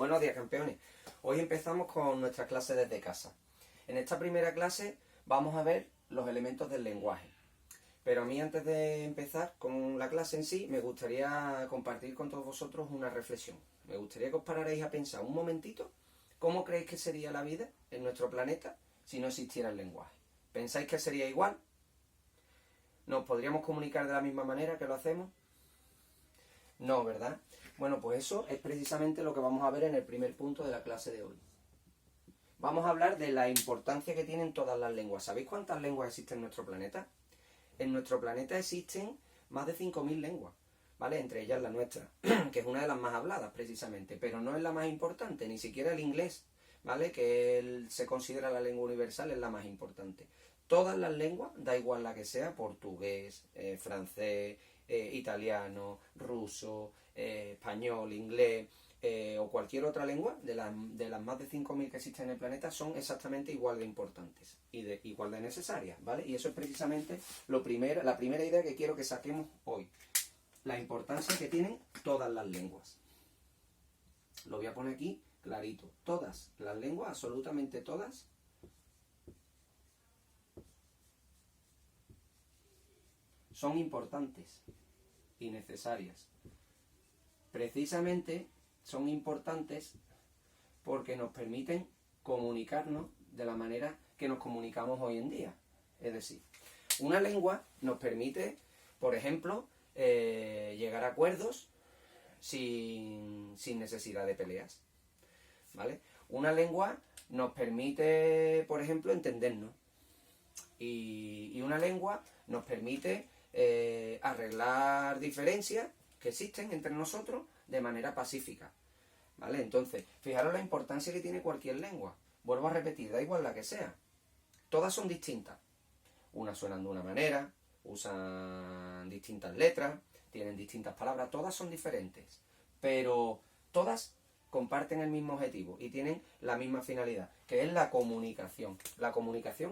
Buenos días, campeones. Hoy empezamos con nuestra clase desde casa. En esta primera clase vamos a ver los elementos del lenguaje. Pero a mí, antes de empezar con la clase en sí, me gustaría compartir con todos vosotros una reflexión. Me gustaría que os pararais a pensar un momentito cómo creéis que sería la vida en nuestro planeta si no existiera el lenguaje. ¿Pensáis que sería igual? ¿Nos podríamos comunicar de la misma manera que lo hacemos? No, ¿verdad? Bueno, pues eso es precisamente lo que vamos a ver en el primer punto de la clase de hoy. Vamos a hablar de la importancia que tienen todas las lenguas. ¿Sabéis cuántas lenguas existen en nuestro planeta? En nuestro planeta existen más de 5.000 lenguas, ¿vale? Entre ellas la nuestra, que es una de las más habladas precisamente, pero no es la más importante, ni siquiera el inglés, ¿vale? Que se considera la lengua universal, es la más importante. Todas las lenguas, da igual la que sea, portugués, francés, italiano, ruso, español, inglés o cualquier otra lengua, de las más de 5.000 que existen en el planeta, son exactamente igual de importantes y igual de necesarias, ¿vale? Y eso es precisamente la primera idea que quiero que saquemos hoy. La importancia que tienen todas las lenguas. Lo voy a poner aquí clarito. Todas las lenguas, absolutamente todas, son importantes y necesarias. Precisamente son importantes porque nos permiten comunicarnos de la manera que nos comunicamos hoy en día. Es decir, una lengua nos permite, por ejemplo, llegar a acuerdos sin necesidad de peleas, ¿vale? Una lengua nos permite, por ejemplo, entendernos. Y una lengua nos permite arreglar diferencias que existen entre nosotros de manera pacífica, ¿vale? Entonces, fijaros la importancia que tiene cualquier lengua. Vuelvo a repetir, da igual la que sea. Todas son distintas. Unas suenan de una manera, usan distintas letras, tienen distintas palabras, todas son diferentes. Pero todas comparten el mismo objetivo y tienen la misma finalidad, que es la comunicación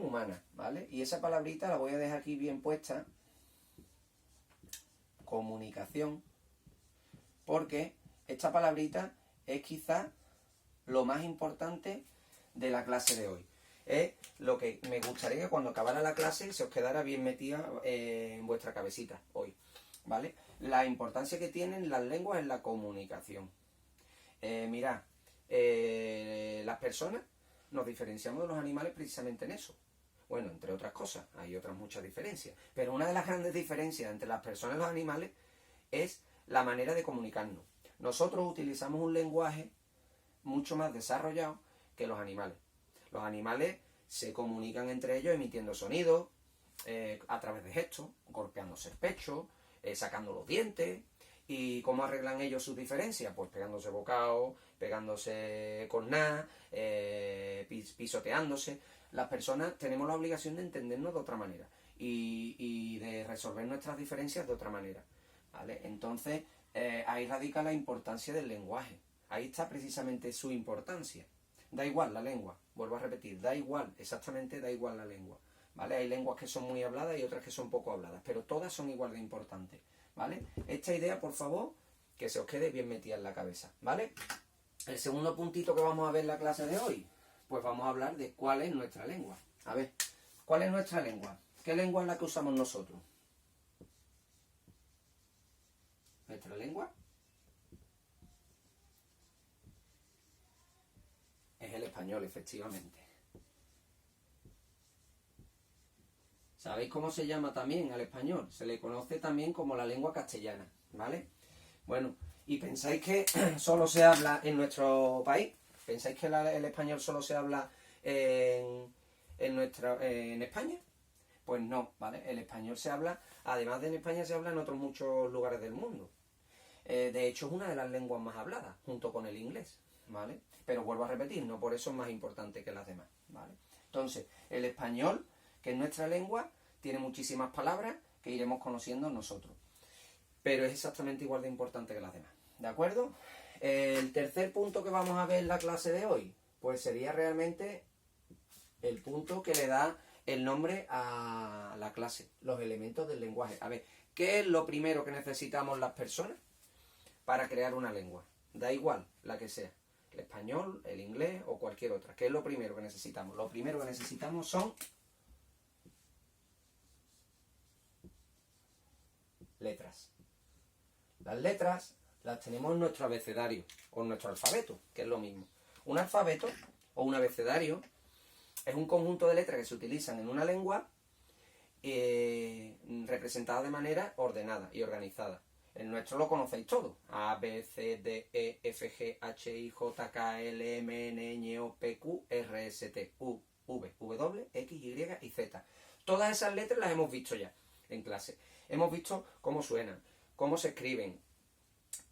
humana, ¿vale? Y esa palabrita la voy a dejar aquí bien puesta, comunicación, porque esta palabrita es quizá lo más importante de la clase de hoy. Es lo que me gustaría que cuando acabara la clase se os quedara bien metida en vuestra cabecita hoy, ¿vale? La importancia que tienen las lenguas en la comunicación. Mirad, las personas nos diferenciamos de los animales precisamente en eso. Bueno, entre otras cosas, hay otras muchas diferencias. Pero una de las grandes diferencias entre las personas y los animales es la manera de comunicarnos. Nosotros utilizamos un lenguaje mucho más desarrollado que los animales. Los animales se comunican entre ellos emitiendo sonidos, a través de gestos, golpeándose el pecho, sacando los dientes. ¿Y cómo arreglan ellos sus diferencias? Pues pegándose bocados, pegándose con nada, pisoteándose. Las personas tenemos la obligación de entendernos de otra manera y de resolver nuestras diferencias de otra manera, ¿vale? Entonces, ahí radica la importancia del lenguaje. Ahí está precisamente su importancia. Da igual la lengua, vuelvo a repetir, da igual, exactamente da igual la lengua, ¿vale? Hay lenguas que son muy habladas y otras que son poco habladas, pero todas son igual de importantes, ¿vale? Esta idea, por favor, que se os quede bien metida en la cabeza, ¿vale? El segundo puntito que vamos a ver en la clase de hoy, pues vamos a hablar de cuál es nuestra lengua. A ver, ¿cuál es nuestra lengua? ¿Qué lengua es la que usamos nosotros? ¿Nuestra lengua? Es el español, efectivamente. ¿Sabéis cómo se llama también al español? Se le conoce también como la lengua castellana, ¿vale? Bueno, ¿y pensáis que solo se habla en nuestro país? ¿Pensáis que el español solo se habla en España? Pues no, ¿vale? El español se habla, además de en España, se habla en otros muchos lugares del mundo. De hecho, es una de las lenguas más habladas, junto con el inglés, ¿vale? Pero vuelvo a repetir, no por eso es más importante que las demás, ¿vale? Entonces, el español, que es nuestra lengua, tiene muchísimas palabras que iremos conociendo nosotros. Pero es exactamente igual de importante que las demás, ¿de acuerdo? El tercer punto que vamos a ver en la clase de hoy, pues sería realmente el punto que le da el nombre a la clase, los elementos del lenguaje. A ver, ¿qué es lo primero que necesitamos las personas para crear una lengua? Da igual la que sea. el español, el inglés o cualquier otra. ¿Qué es lo primero que necesitamos? Lo primero que necesitamos son letras. Las letras las tenemos en nuestro abecedario o en nuestro alfabeto, que es lo mismo. Un alfabeto o un abecedario es un conjunto de letras que se utilizan en una lengua representadas de manera ordenada y organizada. El nuestro lo conocéis todo. A, B, C, D, E, F, G, H, I, J, K, L, M, N, Ñ, O, P, Q, R, S, T, U, V, W, X, Y y Z. Todas esas letras las hemos visto ya en clase. Hemos visto cómo suenan, cómo se escriben.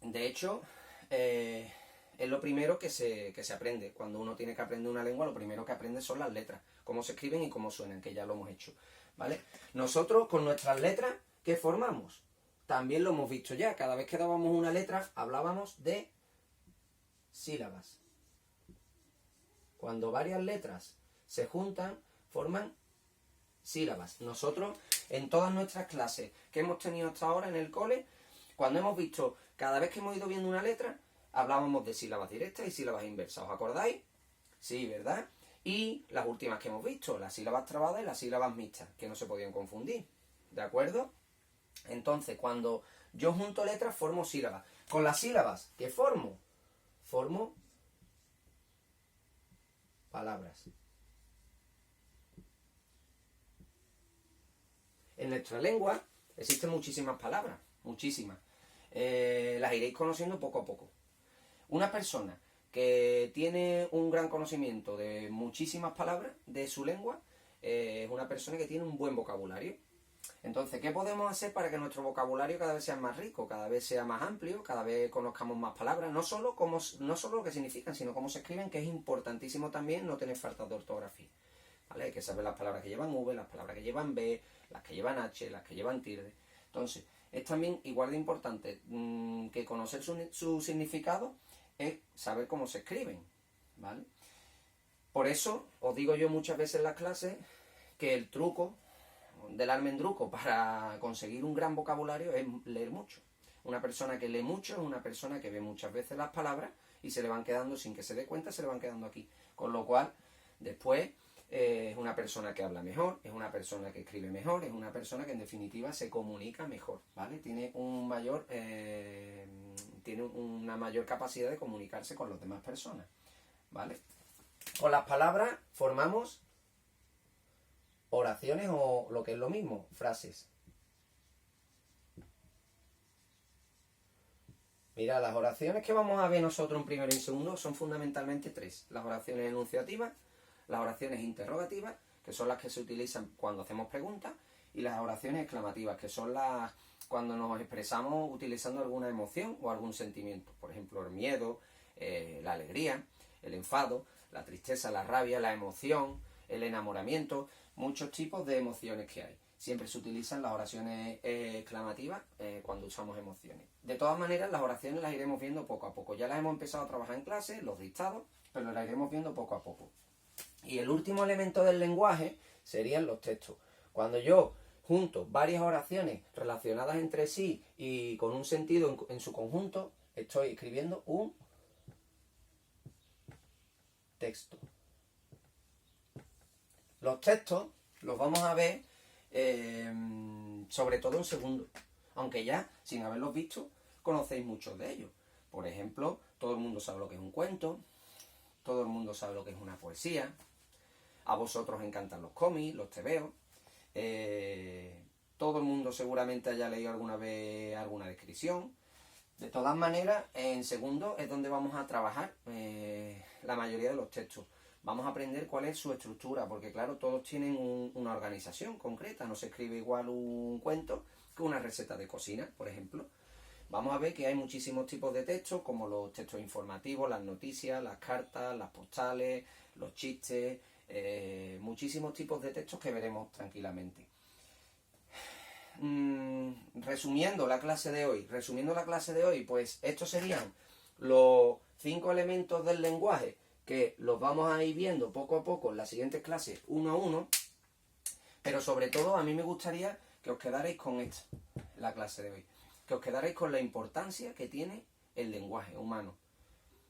De hecho, es lo primero que se aprende. Cuando uno tiene que aprender una lengua, lo primero que aprende son las letras. Cómo se escriben y cómo suenan, que ya lo hemos hecho. ¿Vale? Nosotros, con nuestras letras, ¿qué formamos? También lo hemos visto ya. Cada vez que dábamos una letra, hablábamos de sílabas. Cuando varias letras se juntan, forman sílabas. Nosotros, en todas nuestras clases que hemos tenido hasta ahora en el cole, cuando hemos visto, cada vez que hemos ido viendo una letra, hablábamos de sílabas directas y sílabas inversas. ¿Os acordáis? Sí, ¿verdad? Y las últimas que hemos visto, las sílabas trabadas y las sílabas mixtas, que no se podían confundir. ¿De acuerdo? Entonces, cuando yo junto letras, formo sílabas. Con las sílabas que formo palabras. En nuestra lengua existen muchísimas palabras, muchísimas. Las iréis conociendo poco a poco. Una persona que tiene un gran conocimiento de muchísimas palabras de su lengua es una persona que tiene un buen vocabulario. Entonces, ¿qué podemos hacer para que nuestro vocabulario cada vez sea más rico, cada vez sea más amplio, cada vez conozcamos más palabras? No solo lo que significan, sino cómo se escriben, que es importantísimo también no tener faltas de ortografía. ¿Vale? Hay que saber las palabras que llevan V, las palabras que llevan B, las que llevan H, las que llevan tilde. Entonces, es también igual de importante que conocer su significado, es saber cómo se escriben, ¿vale? Por eso os digo yo muchas veces en las clases que el truco del almendruco para conseguir un gran vocabulario es leer mucho. Una persona que lee mucho es una persona que ve muchas veces las palabras y se le van quedando, sin que se dé cuenta, se le van quedando aquí. Con lo cual, después es una persona que habla mejor, es una persona que escribe mejor, es una persona que en definitiva se comunica mejor, ¿vale? Tiene una mayor capacidad de comunicarse con las demás personas, ¿vale? Con las palabras formamos oraciones o lo que es lo mismo, frases. Mira, las oraciones que vamos a ver nosotros en primero y en segundo son fundamentalmente tres. Las oraciones enunciativas, las oraciones interrogativas, que son las que se utilizan cuando hacemos preguntas, y las oraciones exclamativas, que son las cuando nos expresamos utilizando alguna emoción o algún sentimiento. Por ejemplo, el miedo, la alegría, el enfado, la tristeza, la rabia, la emoción, el enamoramiento, muchos tipos de emociones que hay. Siempre se utilizan las oraciones exclamativas cuando usamos emociones. De todas maneras, las oraciones las iremos viendo poco a poco. Ya las hemos empezado a trabajar en clase, los dictados, pero las iremos viendo poco a poco. Y el último elemento del lenguaje serían los textos. Cuando yo junto varias oraciones relacionadas entre sí y con un sentido en su conjunto, estoy escribiendo un texto. Los textos los vamos a ver sobre todo en segundo, aunque ya, sin haberlos visto, conocéis muchos de ellos. Por ejemplo, todo el mundo sabe lo que es un cuento, todo el mundo sabe lo que es una poesía, a vosotros encantan los cómics, los tebeos, todo el mundo seguramente haya leído alguna vez alguna descripción. De todas maneras, en segundo es donde vamos a trabajar la mayoría de los textos. Vamos a aprender cuál es su estructura, porque claro, todos tienen una organización concreta. No se escribe igual un cuento que una receta de cocina, por ejemplo. Vamos a ver que hay muchísimos tipos de textos, como los textos informativos, las noticias, las cartas, las postales, los chistes, muchísimos tipos de textos que veremos tranquilamente. Resumiendo la clase de hoy, pues estos serían los 5 elementos del lenguaje que los vamos a ir viendo poco a poco en las siguientes clases, uno a uno, pero sobre todo a mí me gustaría que os quedarais con esto, la clase de hoy, que os quedarais con la importancia que tiene el lenguaje humano.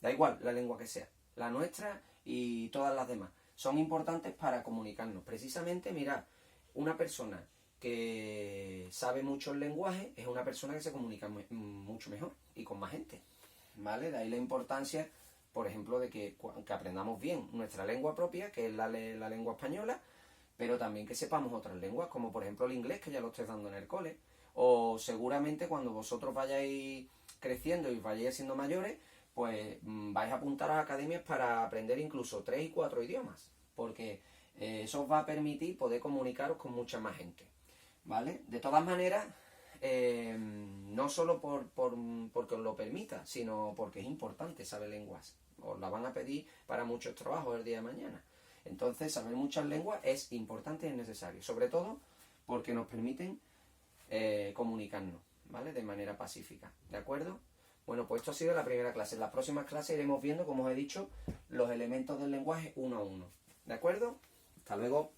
Da igual la lengua que sea, la nuestra y todas las demás. Son importantes para comunicarnos. Precisamente, mirad, una persona que sabe mucho el lenguaje es una persona que se comunica mucho mejor y con más gente, ¿vale? De ahí la importancia, por ejemplo, de que aprendamos bien nuestra lengua propia, que es la lengua española, pero también que sepamos otras lenguas, como por ejemplo el inglés, que ya lo estoy dando en el cole, o seguramente cuando vosotros vayáis creciendo y vayáis siendo mayores, pues vais a apuntar a academias para aprender incluso 3 y 4 idiomas, porque eso os va a permitir poder comunicaros con mucha más gente, ¿vale? De todas maneras, no solo porque os lo permita, sino porque es importante saber lenguas. Os la van a pedir para muchos trabajos el día de mañana. Entonces, saber muchas lenguas es importante y es necesario, sobre todo porque nos permiten comunicarnos, ¿vale? De manera pacífica, ¿de acuerdo? Bueno, pues esto ha sido la primera clase. En las próximas clases iremos viendo, como os he dicho, los elementos del lenguaje uno a uno, ¿de acuerdo? Hasta luego.